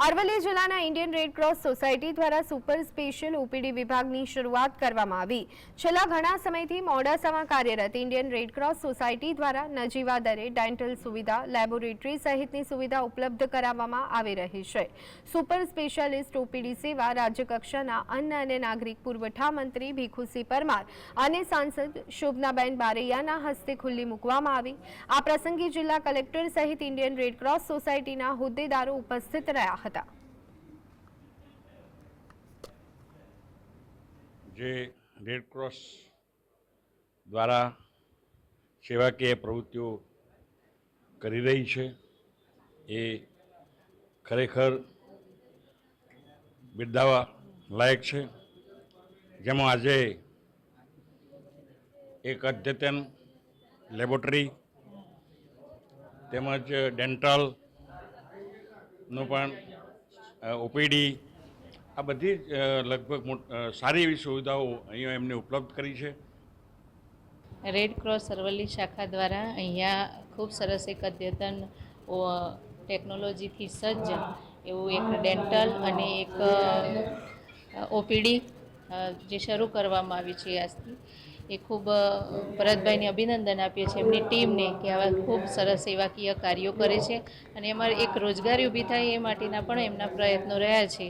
અરવલ્લી જિલ્લાના Indian red cross society દ્વારા super special OPD વિભાગની શરૂઆત કરવામાં આવી। છેલ્લા ઘણા સમયથી મોડાસામાં કાર્યરત ઇન્ડિયન રેડ ક્રોસ સોસાયટી દ્વારા નજીવા દરે ડેન્ટલ સુવિધા, લેબોરેટરી સહિતની સુવિધા ઉપલબ્ધ કરાવવામાં આવી રહી છે। સુપર સ્પેશિયાલિસ્ટ ઓપીડી સેવા રાજ્યકક્ષાના અન્ન અને નાગરિક પુરવઠા મંત્રી ભીખુસિંહ પરમાર અને સાંસદ શોભનાબેન બારૈયાના હસ્તે ખુલ્લી મૂકવામાં આવી। આ પ્રસંગે જિલ્લા કલેક્ટર સહિત ઇન્ડિયન રેડ ક્રોસ સોસાયટીના હોદ્દેદારો ઉપસ્થિત રહ્યા હતા। જે રેડ ક્રોસ દ્વારા સેવાકીય પ્રવૃત્તિઓ કરી રહી છે એ ખરેખર બિરદાવવા લાયક છે। જેમાં આજે એક અદ્યતન લેબોરેટરી તેમજ ડેન્ટલનો પણ ઓપીડી આ બધી લગભગ સારી એવી સુવિધાઓ અહીંયા એમને ઉપલબ્ધ કરી છે। રેડ ક્રોસ અરવલ્લી શાખા દ્વારા અહીંયા ખૂબ સરસ એક અદ્યતન ટેકનોલોજીથી સજ્જ એવું એક ડેન્ટલ અને એક ઓપીડી જે શરૂ કરવામાં આવી છે આજથી એ ખૂબ ભરતભાઈને અભિનંદન આપીએ છીએ એમની ટીમને કે આવા ખૂબ સરસ સેવાકીય કાર્યો કરે છે અને એમાં એક રોજગારી ઊભી થાય એ માટેના પણ એમના પ્રયત્નો રહ્યા છે।